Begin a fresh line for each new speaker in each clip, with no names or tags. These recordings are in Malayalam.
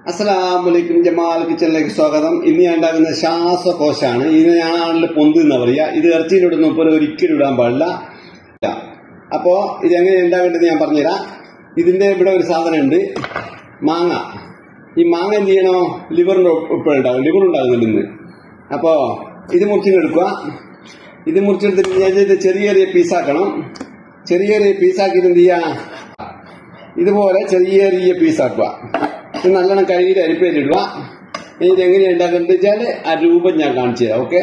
അസ്സലാമലൈക്കും. ജമാൽ കിച്ചണിലേക്ക് സ്വാഗതം. ഇന്ന് ഞാൻ ഉണ്ടാക്കുന്ന ശ്വാസകോശമാണ്. ഇത് ഞാനാണിൽ പൊന്ത് എന്ന് പറയുക. ഇത് ഇറച്ചിയിലിടുന്ന പോലെ ഒരിക്കലും ഇടാൻ പാടില്ല. അപ്പോ ഇതെങ്ങനെ ഉണ്ടാവേണ്ടത് ഞാൻ പറഞ്ഞുതരാം. ഇതിന്റെ ഇവിടെ ഒരു സാധനം ഉണ്ട്, മാങ്ങ. ഈ മാങ്ങ എന്ത് ചെയ്യണോ, ലിവറിന്റെ ഉൾപ്പെടെ ലിവർ ഉണ്ടാകുന്നുണ്ട് ഇന്ന്. അപ്പോ ഇത് മുറിച്ചെടുക്കുക. ഇത് മുറിച്ചെടുത്തിട്ട് ഞാൻ ഇത് ചെറിയ ചെറിയ പീസാക്കണം. ചെറിയ ചെറിയ പീസാക്കിയിട്ട് എന്ത് ചെയ്യുക, ഇതുപോലെ ചെറിയ ചെറിയ പീസാക്കുക. ഇത് നല്ലോണം കഴുകിയിട്ട് അരിപ്പയിലിടുക. ഇനി ഇതെങ്ങനെയാണ് ഉണ്ടാക്കുന്നത് വെച്ചാൽ ആ രൂപം ഞാൻ കാണിച്ചു തരാം. ഓക്കെ.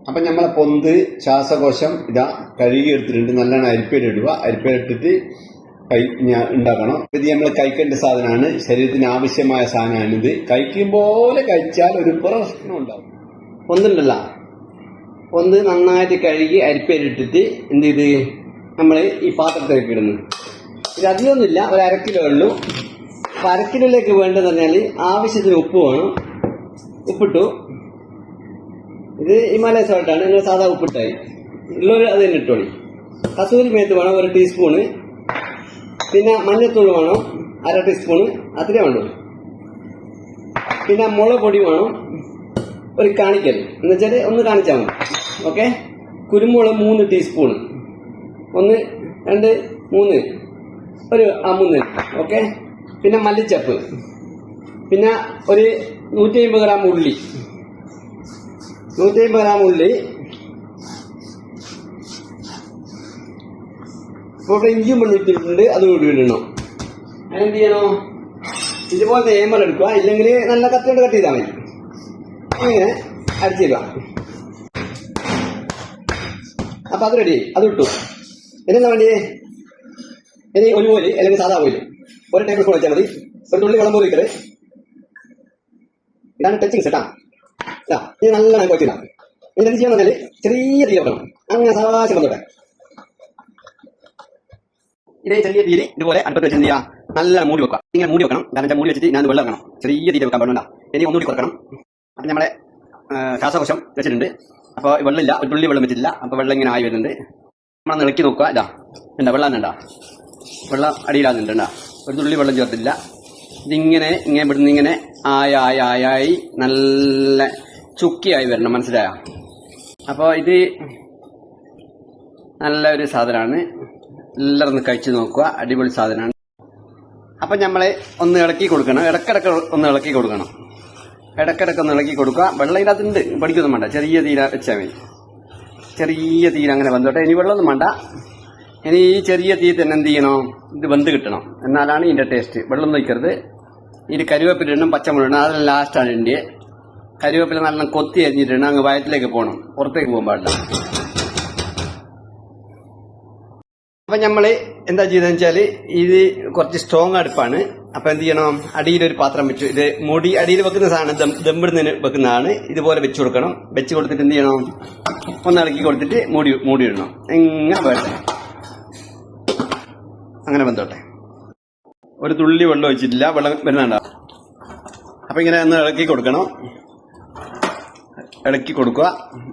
അപ്പൊ നമ്മളെ പൊന്ത് ശ്വാസകോശം ഇതാ കഴുകി എടുത്തിട്ടുണ്ട്. നല്ലോണം അരിപ്പയിലിടുക. അരിപ്പയിലിട്ടിട്ട് ഉണ്ടാക്കണം. ഇത് നമ്മൾ കഴിക്കേണ്ട സാധനമാണ്, ശരീരത്തിന് ആവശ്യമായ സാധനമാണ്. ഇത് കഴിക്കുമ്പോലെ കഴിച്ചാൽ ഒരു പ്രശ്നം ഉണ്ടാവും. പൊന്തുണ്ടല്ല, പൊന്ത് നന്നായിട്ട് കഴുകി അരിപ്പയിലിട്ടിട്ട് എന്ത് ചെയ്ത് നമ്മൾ ഈ പാത്രത്തിലേക്ക് ഇടുന്നു. ഇത് അധികമൊന്നുമില്ല, ഒരു 1/2 കിലോ ഉള്ളൂ. അപ്പൊ 1/2 കിലോയിലേക്ക് വേണ്ടതെന്ന് പറഞ്ഞാൽ ആവശ്യത്തിന് ഉപ്പ് വേണം. ഉപ്പിട്ടു. ഇത് ഹിമാലയ സോൾട്ടാണ്, നിങ്ങൾ സാധാ ഉപ്പിട്ടായി ഉള്ളൊരു അത് തന്നെ ഇട്ടോളി. കസൂരി മേത്ത് വേണം 1 ടീസ്പൂണ്. പിന്നെ മഞ്ഞൾത്തൂൾ വേണം 1/2 ടീസ്പൂണ്, അത്രേ വേണ്ടു. പിന്നെ മുളക് പൊടി വേണം ഒരു കാണിക്കൽ, എന്നുവെച്ചാൽ ഒന്ന് കാണിച്ചാൽ മതി. ഓക്കെ. കുരുമുളക് 3 ടീസ്പൂണ്, 1 2 3 ഒരു 3. ഓക്കെ. പിന്നെ മല്ലിച്ചപ്പ്, പിന്നെ ഒരു 150 ഗ്രാം ഉള്ളി. 150 ഗ്രാം ഉള്ളി. ഇപ്പോൾ ഇവിടെ ഇഞ്ചിയും വെള്ളിട്ടിട്ടുണ്ട്, അത് കൂടി ഇടണം. അതിനെന്ത് ചെയ്യണോ, ഇതുപോലത്തെ ഏമർ എടുക്കുക, ഇല്ലെങ്കിൽ നല്ല കത്തിയോണ്ട് കട്ട് ചെയ്താൽ മതി. ഇങ്ങനെ അടിച്ചിടുക. അപ്പൊ അത് റെഡി, അത് ഇട്ടു. ഇതെന്താ വേണ്ടിയേ, ഇനി ഒരു ഓയിൽ അല്ലെങ്കിൽ സാധാ ഓയിൽ 1 ടേബിൾ സ്പൂൺ വെച്ചാൽ മതി. ഒരു തുള്ളി വെള്ളം പോയി ഇട്ടത്. ഇതാണ് ടച്ചിങ് സെറ്റാ. ഇത് നല്ലോണം കുഴച്ചിടാം. ഇത് എന്ത് ചെയ്യാന്ന് പറഞ്ഞാൽ ചെറിയ തീ വെക്കണം, അങ്ങനെ സാവകാശം വന്നോട്ടെ. ഇതേ ചെറിയ തീയിൽ ഇതുപോലെ അടുപ്പത്ത് വെച്ച് എന്ത് ചെയ്യാം, നല്ല മൂടി വെക്കുക. ഇങ്ങനെ മൂടി വെക്കണം. കാരണം മൂടി വെച്ചിട്ട് ഞാൻ വെള്ളം വെക്കണം. ചെറിയ തീ വെക്കാൻ പാടില്ല. ഇനി ഒന്നുകൂടി കുറക്കണം. അപ്പം നമ്മളെ ശ്വാസകോശം വെച്ചിട്ടുണ്ട്. അപ്പോൾ വെള്ളമില്ല, ഒരു തുള്ളി വെള്ളം വെച്ചിട്ടില്ല. അപ്പോൾ വെള്ളം ഇങ്ങനെ ആയി വരുന്നുണ്ട്. നമ്മളൊന്ന് ഇളക്കി നോക്കുക. ഇതാ എന്താ വെള്ളം ഉണ്ടാ, വെള്ളം അടിയിലാകുന്നുണ്ട്. ഒരു തുള്ളി വെള്ളം ചേർത്തില്ല. ഇതിങ്ങനെ ഇവിടുന്ന് ഇങ്ങനെ ആയി നല്ല ചുക്കിയായി വരണം, മനസ്സിലായ? അപ്പോൾ ഇത് നല്ലൊരു സാധനമാണ്. എല്ലാവരും ഒന്ന് കഴിച്ചു നോക്കുക, അടിപൊളി സാധനമാണ്. അപ്പം നമ്മൾ ഒന്ന് ഇളക്കി കൊടുക്കണം. ഇടക്കിടക്ക് ഒന്ന് ഇളക്കി കൊടുക്കണം. ഇടക്കിടക്ക് ഒന്ന് ഇളക്കി കൊടുക്കുക. വെള്ളം ഇതിനകത്തുണ്ട്, പഠിക്കൊന്നും വേണ്ട. ചെറിയ തീര വെച്ചാൽ മതി. ചെറിയ തീര അങ്ങനെ വന്നോട്ടെ. ഇനി വെള്ളമൊന്നും വേണ്ട. ഇനി ഈ ചെറിയ തീ തന്നെ എന്ത് ചെയ്യണം, ഇത് വെന്ത് കിട്ടണം. എന്നാലാണ് ഇതിൻ്റെ ടേസ്റ്റ്. വെള്ളം വയ്ക്കരുത്. ഇത് കരിവേപ്പില ഇടണം, പച്ചമുളക് ഇടണം. അതെല്ലാം ലാസ്റ്റാണ് ഇതിൻ്റെ. കരിവേപ്പില നല്ല കൊത്തി അരിഞ്ഞിട്ടിടണം. അങ്ങ് വയറ്റിലേക്ക് പോകണം, പുറത്തേക്ക് പോകാൻ പാടില്ല. അപ്പം നമ്മൾ എന്താ ചെയ്തതെന്ന് വെച്ചാൽ ഇത് കുറച്ച് സ്ട്രോങ് അടുപ്പാണ്. അപ്പം എന്ത് ചെയ്യണം, അടിയിലൊരു പാത്രം വെച്ചു. ഇത് മുടി അടിയിൽ വെക്കുന്ന സാധനം ദമ്മിടുന്നതിന് വെക്കുന്നതാണ്. ഇതുപോലെ വെച്ച് കൊടുക്കണം. വെച്ച് കൊടുത്തിട്ട് എന്ത് ചെയ്യണം, ഒന്ന് ഇളക്കി കൊടുത്തിട്ട് മൂടി ഇടണം. ഇങ്ങനെ വേണ്ടേ, അങ്ങനെ വന്നോട്ടെ. ഒരു തുള്ളി വെള്ളം ഒഴിച്ചിട്ടില്ല, വെള്ളം വരുന്നുണ്ടാവും. അപ്പം ഇങ്ങനെ ഒന്ന് ഇളക്കി കൊടുക്കണം. ഇളക്കി കൊടുക്കുക.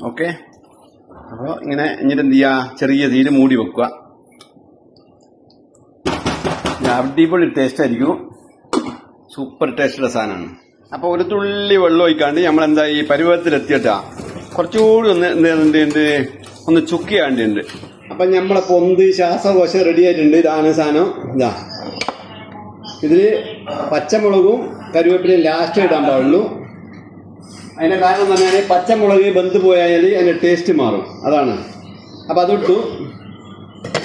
ഓക്കെ. അപ്പോൾ ഇങ്ങനെ എന്നിട്ട് എന്ത് ചെയ്യുക, ചെറിയ തീയിൽ മൂടി വെക്കുക. അടിപൊളി ടേസ്റ്റ് ആയിരിക്കും. സൂപ്പർ ടേസ്റ്റുള്ള സാധനമാണ്. അപ്പോൾ ഒരു തുള്ളി വെള്ളം ഒഴിക്കാണ്ട് നമ്മളെന്താ ഈ പരുവത്തിലെത്തിയിട്ടാ കുറച്ചുകൂടി ഒന്ന് ചുക്കിയാണ്ടുണ്ട്. അപ്പം നമ്മളെ പൊന്ത് ശ്വാസകോശം റെഡി ആയിട്ടുണ്ട്. ഇതാണ് സാധനം. ഇതാ ഇതിൽ പച്ചമുളകും കരുവേപ്പിലയും ലാസ്റ്റ് ഇടാൻ പാടുള്ളൂ. അതിന്റെ കാരണം എന്ന് പറഞ്ഞാൽ പച്ചമുളക് വെന്ത് പോയാൽ അതിന്റെ ടേസ്റ്റ് മാറും, അതാണ്. അപ്പം അതിട്ടു.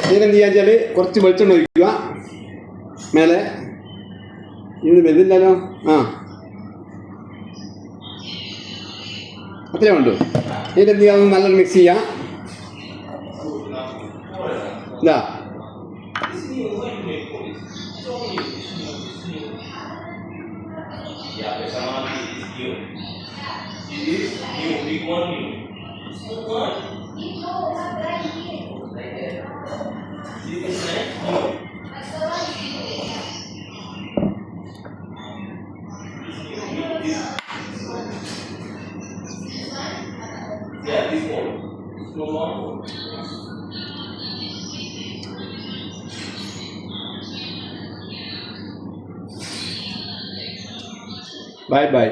ഇതിനെന്ത് ചെയ്യാന്ന് വെച്ചാൽ കുറച്ച് വെളിച്ചെണ്ണ ഒഴിക്കുക മേലെ. ഇന്ന് വെന്തില്ലല്ലോ. അത്രേ വേണ്ടു. ഇതിനെന്ത് ചെയ്യാം, നല്ലോണം മിക്സ് ചെയ്യാം. ഇതാ ബൈ ബൈ.